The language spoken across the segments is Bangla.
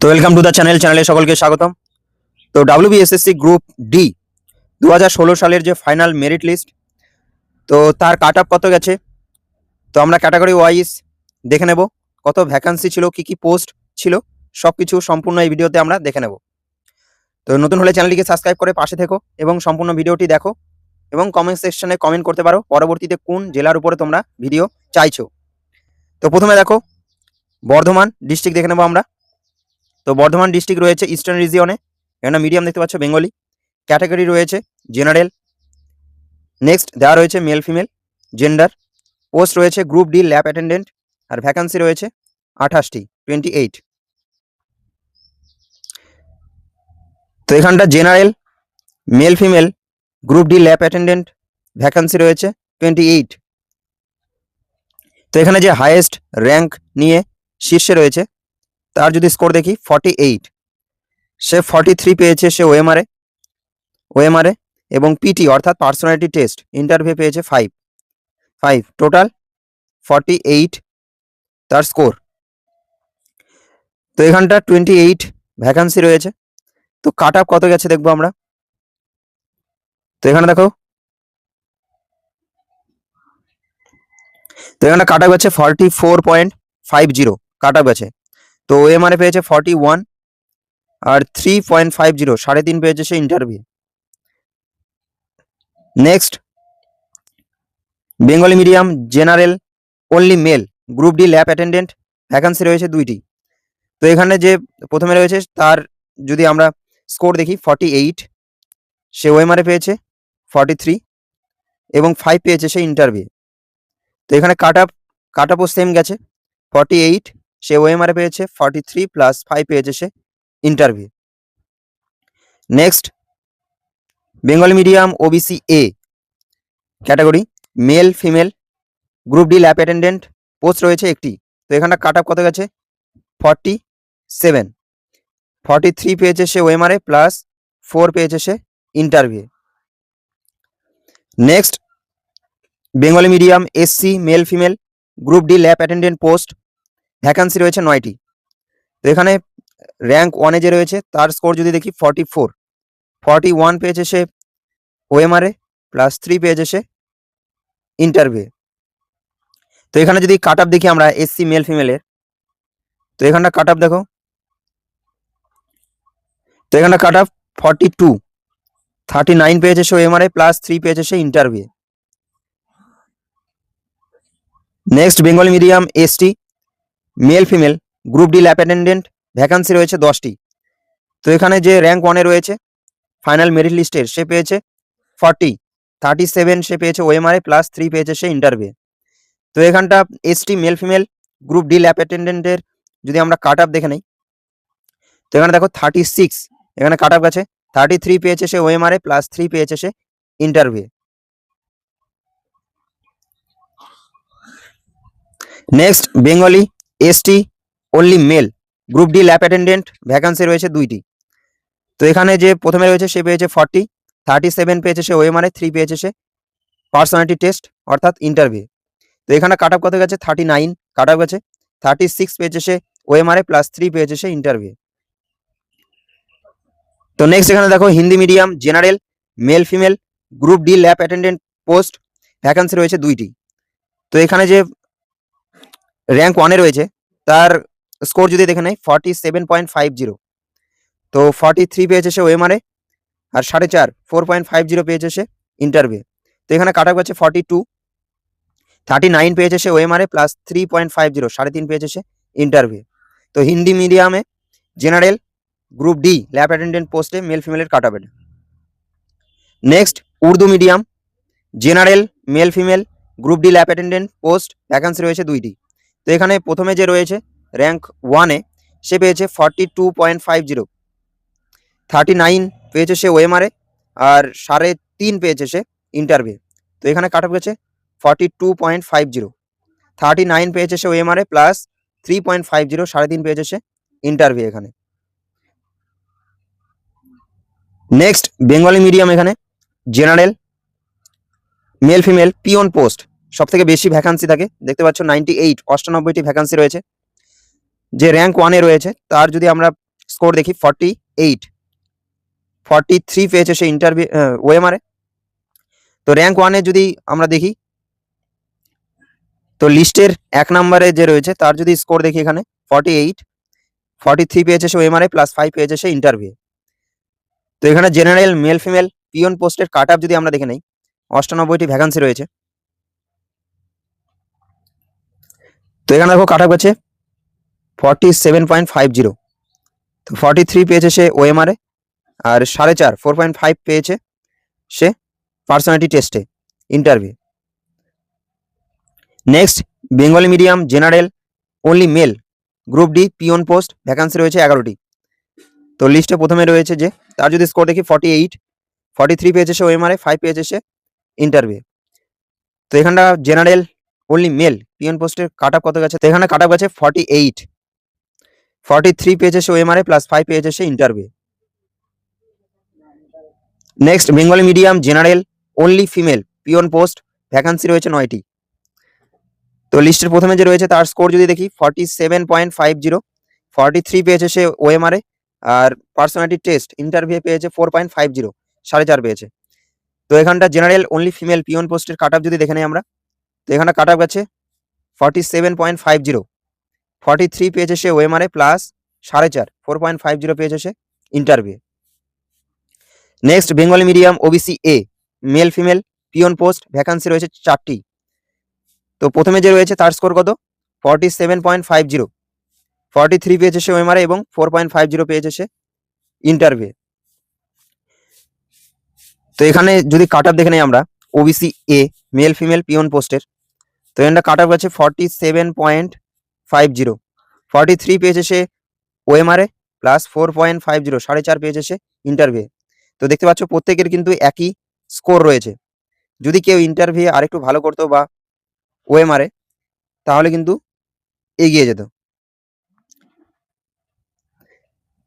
তো ওয়েলকাম টু দ্য চ্যানেলে সকলকে স্বাগতম। তো ডাব্লিউবিএসএসসি গ্রুপ ডি 2016 সালের যে ফাইনাল মেরিট লিস্ট, তো তার কাট আপ কত গেছে, তো আমরা ক্যাটাগরি ওয়াইজ দেখে নেব কত ভ্যাকান্সি ছিল, কি কি পোস্ট ছিল, সব কিছু সম্পূর্ণ এই ভিডিওতে আমরা দেখে নেব। তো নতুন হলে চ্যানেলটিকে সাবস্ক্রাইব করে পাশে থেকো এবং সম্পূর্ণ ভিডিওটি দেখো এবং কমেন্ট সেকশনে কমেন্ট করতে পারো পরবর্তীতে কোন জেলার উপরে তোমরা ভিডিও চাইছো। তো প্রথমে দেখো বর্ধমান ডিস্ট্রিক্ট দেখে নেব আমরা। তো বর্ধমান ডিস্ট্রিক্ট রয়েছে ইস্টার্ন রিজিয়নে, এখানে মিডিয়াম দেখতে পাচ্ছ বেঙ্গলি। ক্যাটাগরি রয়েছে জেনারেল। নেক্সট দেওয়া রয়েছে মেল ফিমেল জেন্ডার। পোস্ট রয়েছে গ্রুপ ডি ল্যাব অ্যাটেন্ডেন্ট, আর ভ্যাকান্সি রয়েছে 28টি 28। তো এখানটা general male female group D lab attendant, vacancy রয়েছে 28। তো এখানে যে হাইয়েস্ট র্যাঙ্ক নিয়ে শীর্ষে রয়েছে তার যদি স্কোর দেখি 48, সে 43 পেয়েছে সে ওএমআরএ এবং পিটি অর্থাৎ পার্সোনালিটি টেস্ট ইন্টারভিউ পেয়েছে 5 টোটাল 48 তার স্কোর। তো এখানটা 28 ভ্যাকান্সি রয়েছে। তো কাট আপ কত গেছে দেখবো আমরা। তো এখানে দেখো, তো এখানে কাট আপ গেছে 44.50 কাট আপ গেছে। তো ওএমআরএ পেয়েছে 41 আর 3.50 3.5 পেয়েছে সে interview. Next Bengali medium general only male group D lab attendant, vacancy রয়েছে 2টি। তো এখানে যে প্রথমে রয়েছে তার যদি আমরা স্কোর দেখি 48, সে ওএমআরএ পেয়েছে 43 এবং 5 পেয়েছে সে ইন্টারভিউ। তো এখানে কাট আপও সেম গেছে 48, সে ওএমআরএ পেয়েছে 43 প্লাস 5 পেয়েছে সে interview. Next Bengali medium OBC A category male female group D lab attendant, post রয়েছে একটি। তো এখানটা কাট আপ কত গেছে 47, 43 পেয়েছে সে ওএমআরএ প্লাস 4 পেয়েছে সে interview. Next Bengali medium SC male female group D lab attendant post, vacancy রয়েছে 9টি। তো এখানে র্যাঙ্ক 1-এ যে রয়েছে তার স্কোর যদি দেখি 44, 41 পেয়েছে সে ওএমআরএ প্লাস 3 পেয়েছে সে ইন্টারভিউ। তো এখানে যদি কাট আপ দেখি আমরা এসসি মেল ফিমেলের, তো এখানটা কাট আপ দেখো, তো এখানটা কাট আপ 42, 39 পেয়েছে সে ওএমআরএ প্লাস 3 পেয়েছে সে interview. Next Bengali medium ST male female group D lab attendant, vacancy রয়েছে 10টি। তো এখানে যে র্যাঙ্ক 1-এ রয়েছে ফাইনাল মেরিট লিস্টের, সে পেয়েছে 40, 37 সে পেয়েছে ওএমআরএ প্লাস 3 পেয়েছে সে ইন্টারভিউ। তো এখানটা ST male female group D lab অ্যাটেন্ডেন্টের যদি আমরা কাট আপ দেখে নেই, তো এখানে দেখো 36, এখানে কাট আপ গেছে 33 পেয়েছে সে ওএমআরএ প্লাস 3 পেয়েছে সে interview. Next Bengali ST only male group D lab attendant, vacancy রয়েছে 2টি। তো এখানে যে প্রথমে রয়েছে সে পেয়েছে 40, 37 পেয়েছে সে ওএমআরএ, 3 পেয়েছে সে পার্সোনালিটি টেস্ট অর্থাৎ ইন্টারভিউ। তো এখানে কাট আপ কত গেছে 39 কাট আপ গেছে, 36 পেয়েছে সে ওএমআরএ প্লাস 3 পেয়েছে সে ইন্টারভিউ। তো নেক্সট এখানে দেখো Hindi medium general male female group D lab attendant post, vacancy রয়েছে 2টি। তো এখানে যে র্যাঙ্ক 1-এ রয়েছে তার স্কোর যদি দেখে নেই 47.50, তো 43 পেয়েছে সে ওএমআরএ আর 4.5 4.50 পেয়েছে সে ইন্টারভিউ। তো এখানে কাট আপ গেছে 42, 39 পেয়েছে সে ওএমআরএ প্লাস 3.50 3.5 পেয়েছে সে ইন্টারভিউ। তো হিন্দি মিডিয়ামে general group D lab attendant পোস্টে মেল ফিমেলের cut up. Next Urdu medium general male female group D lab attendant post, vacancy রয়েছে 2টি। তো এখানে প্রথমে যে রয়েছে র্যাঙ্ক 1-এ সে পেয়েছে 42.50, 39 পেয়েছে সে ওএমআরএ আর 3.5 পেয়েছে সে ইন্টারভিউ। তো এখানে কাট আপ গেছে 42.50, 39 পেয়েছে সে ওএমআরএ প্লাস 3.50 3.5 পেয়েছে সে ইন্টারভিউ এখানে। নেক্সট বেঙ্গলি মিডিয়াম এখানে general male female peon post সব থেকে বেশি ভ্যাকান্সি থাকে, দেখতে পাচ্ছ 98 98টি ভ্যাকান্সি রয়েছে। যে র্যাঙ্ক 1-এ রয়েছে তার যদি আমরা স্কোর দেখি 48, 43 পেয়েছে সে ইন্টারভিউ ওএমআর এ। তো র্যাঙ্ক 1-এ যদি আমরা দেখি, তো লিস্টের 1 নম্বরে যে রয়েছে তার যদি স্কোর দেখি এখানে 48, 43 পেয়েছে সে ওএমআর এ, +5 পেয়েছে সে ইন্টারভিউ। তো এখানে জেনারেল মেল ফিমেল পিওন পোস্টের কাট আপ যদি আমরা দেখে নেই, 98টি ভ্যাকান্সি রয়েছে। তো এখানে দেখো কাট আপ গেছে 47.50। তো 43 পেয়েছে সে ওএমআর এ, আর 4.5 4.5 পেয়েছে সে পার্সোনালিটি টেস্টে interview. Next Bengali medium general only male group D peon post vacancy রয়েছে 11টি। তো লিস্টে প্রথমে রয়েছে যে তার যদি স্কোর দেখি 48, 43 পেয়েছে সে ওএমআর এ, 5 পেয়েছে সে ইন্টারভিউ। তো এখানটা জেনারেল অনলি মেল পিওন পোস্টের কাট আপ কত গেছে, তো এখানে কাট আপ গেছে 48, 43 পেয়েছে সে ওএমআর এ, +5 পেয়েছে সে interview. Next Bengali medium general only female peon post vacancy রয়েছে 9টি। তো লিস্টের প্রথমে যে রয়েছে তার স্কোর যদি দেখি 47.50, 43 পেয়েছে সে ওএমআর এ, আর পার্সোনালিটি টেস্ট ইন্টারভিউ পেয়েছে 4.50, 4.5 পেয়েছে। তো এখানটা জেনারেল অনলি ফিমেল পিওন পোস্টের কাট আপ যদি দেখে নেই আমরা, তো এখানে কাট আপ গেছে 47.50, 43 পেয়েছে সে ওএমআর এ, +4.5, 4.50 পেয়েছে সে interview. Next Bengali medium OBC A male female peon post vacancy রয়েছে 4টি। তো প্রথমে যে রয়েছে তার স্কোর কত 47.50, 43 পেয়েছে সে ওএমআর এ এবং 4.50 পেয়েছে সে ইন্টারভিউ। তো এখানে যদি কাট আপ দেখে নেই আমরা OBC A male female peon পোস্টের, তো এখানটা কাট আপ গেছে 47.50, 43 পেয়েছে সে ওএমআর এ, +4.50, 4.5 পেয়েছে সে ইন্টারভিউ। তো দেখতে পাচ্ছ প্রত্যেকের কিন্তু একই স্কোর রয়েছে। যদি কেউ ইন্টারভিউ আরেকটু ভালো করতো বা ওএমআর এ, তাহলে কিন্তু এগিয়ে যেত।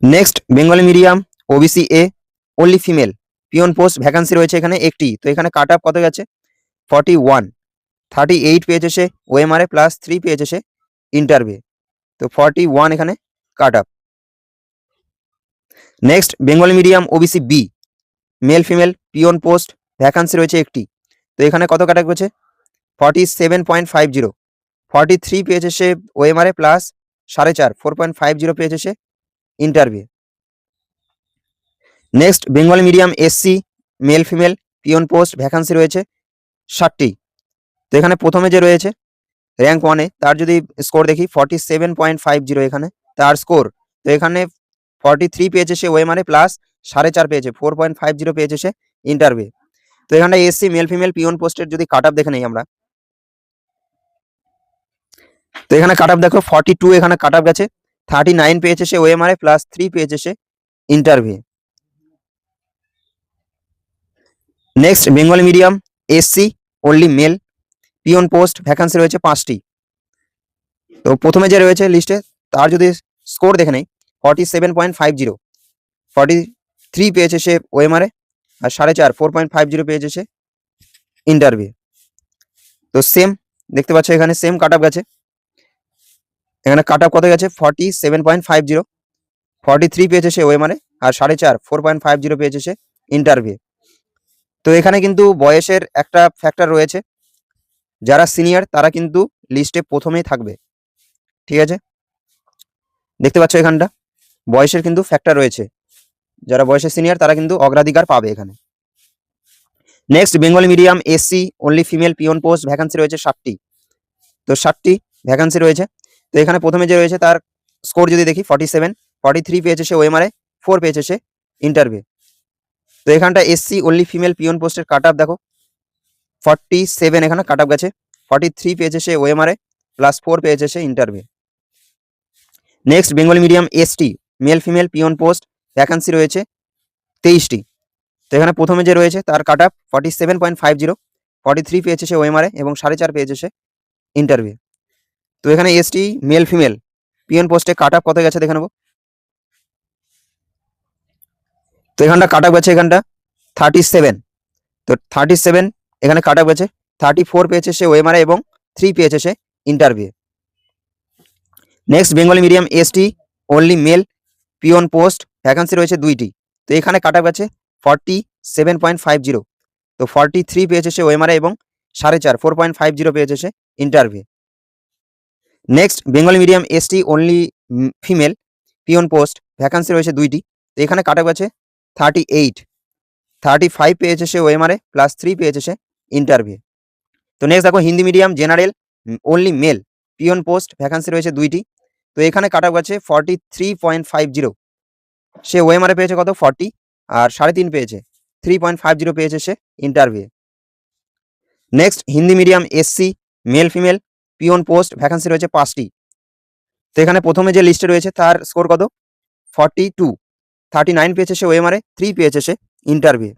Next Bengali medium OBC A only female peon post vacancy রয়েছে এখানে 1টি। তো এখানে কাট আপ কত গেছে 41, 38 পেয়েছে সে ওএমআর এ, +3 পেয়েছে সে ইন্টারভিউ। তো 41 এখানে cut up. Next Bengali medium OBC B male female peon post vacancy রয়েছে 1টি। তো এখানে কত কাট আপ গেছে 47.50, 43 পেয়েছে সে ওএমআর এ, +4.5, 4.50 পেয়েছে সে interview. Next Bengali medium SC male female peon post vacancy রয়েছে 60টি। তো এখানে প্রথমে যে রয়েছে র্যাঙ্ক 1-এ তার যদি স্কোর দেখি 47.50 এখানে তার স্কোর। তো এখানে 43 পেয়েছে সে ওএমআর এ, +4.5 পেয়েছে, 4.50 পেয়েছে সে ইন্টারভিউ। তো এখানে এসসি মেল ফিমেল পিওন পোস্টের যদি কাট আপ দেখে নেই আমরা, তো এখানে কাট আপ দেখো 42 এখানে কাট আপ গেছে, 39 পেয়েছে সে ওএমআর এ, +3 পেয়েছে সে interview. Next Bengali medium SC only male peon post vacancy রয়েছে 5টি। তো প্রথমে যে রয়েছে লিস্টে তার যদি স্কোর দেখে নেই 47.50, 43 পেয়েছে সে ওএমআর এ, আর 4.5, 4.50 পেয়েছে সে ইন্টারভিউ। তো সেম দেখতে পাচ্ছ এখানে সেম কাট আপ গেছে। এখানে কাট আপ কত গেছে 47.50, 43 পেয়েছে সে ওএমআর এ, আর 4.5, 4.50 পেয়েছে সে ইন্টারভিউ। তো এখানে কিন্তু বয়সের একটা ফ্যাক্টর রয়েছে, যারা সিনিয়র তারা কিন্তু লিস্টে প্রথমেই থাকবে, ঠিক আছে। দেখতে পাচ্ছ এখানটা বয়সের কিন্তু ফ্যাক্টর রয়েছে, যারা বয়সে সিনিয়র তারা কিন্তু অগ্রাধিকার পাবে এখানে। Next Bengali medium SC only female peon post vacancy রয়েছে 60টি। তো 60টি ভ্যাকান্সি রয়েছে। তো এখানে প্রথমে যে রয়েছে তার স্কোর যদি দেখি 47, 43 পেয়েছে সে ওএমআর এ, 4 পেয়েছে সে ইন্টারভিউ। তো এখানটা এসসি অনলি ফিমেল পিওন পোস্টের কাট আপ দেখো 47 এখানে কাট আপ গেছে, 43 পেয়েছে সে ওএমআর এ, +4 পেয়েছে সে interview. Next Bengali medium ST male female peon post vacancy রয়েছে 23টি। তো এখানে প্রথমে যে রয়েছে তার কাট আপ 47.50, 43 পেয়েছে সে ওএমআর এ এবং 4.5 পেয়েছে সে ইন্টারভিউ। তো এখানে এসটি মেল ফিমেল পিওন পোস্টে কাট আপ কত গেছে দেখে নেব। তো এখানটা কাট আপ গেছে এখানটা 37। তো 37 এখানে কাট আপ গেছে, 34 পেয়েছে সে ওএমআর এ এবং 3 পেয়েছে সে interview. Next Bengali medium ST only male peon post vacancy রয়েছে 2টি। তো এখানে কাট অফ আছে 47.50। তো 43 পেয়েছে সে ওএমআরএ এবং 4.5 4.50 পেয়েছে সে interview. Next Bengali medium ST only female peon post vacancy রয়েছে 2টি। তো এখানে কাট অফ আছে 35 পেয়েছে সে ওএমআরএ +3 পেয়েছে সে ইন্টারভিউ। তো নেক্সট দেখো Hindi medium general only male peon post vacancy রয়েছে 2টি। তো এখানে কাট অফ আছে 43.50। সে ওএমআরএ পেয়েছে কত 40 আর 3.5 পেয়েছে 3.50 পেয়েছে সে interview. Next Hindi medium SC male female peon post vacancy রয়েছে 5টি। তো এখানে প্রথমে যে লিস্টে রয়েছে তার স্কোর কত 42, 39 পেয়েছে সে ওএমআরএ, 3 পেয়েছে সে ইন্টারভিউ।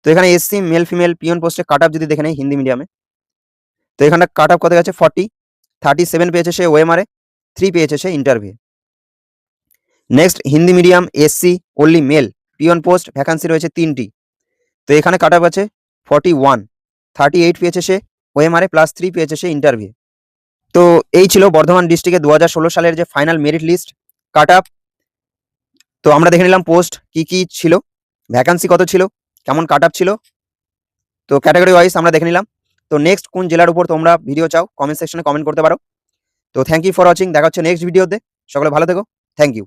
তো এখানে এসসি মেল ফিমেল পিওন পোস্টে কাট অফ যদি দেখে নেই হিন্দি মিডিয়ামে, তো এখানে কাট অফ কত গেছে 40, 37 পেয়েছে সে ওএমআরএ, 3 পেয়েছে সে interview. Next Hindi medium SC only male peon post vacancy রয়েছে 3টি। তো এখানে কাট অফ আছে 41, 38 পেয়েছে সে ওএমআরএ +3 পেয়েছে সে ইন্টারভিউ। তো এই ছিল বর্ধমান ডিস্ট্রিক্টে 2016 সালের যে final merit list cut off. তো আমরা দেখে নিলাম পোস্ট কি ছিল, ভ্যাকান্সি কত ছিল, কেমন কাট অফ ছিল, তো ক্যাটাগরি ওয়াইজ আমরা দেখে নিলাম। তো নেক্সট কোন জেলার উপর তোমরা ভিডিও চাও কমেন্ট সেকশনে কমেন্ট করতে পারো। তো থ্যাংক ইউ ফর ওয়াচিং, দেখা হচ্ছে নেক্সট ভিডিওতে। সকলে ভালো থেকো, থ্যাংক ইউ।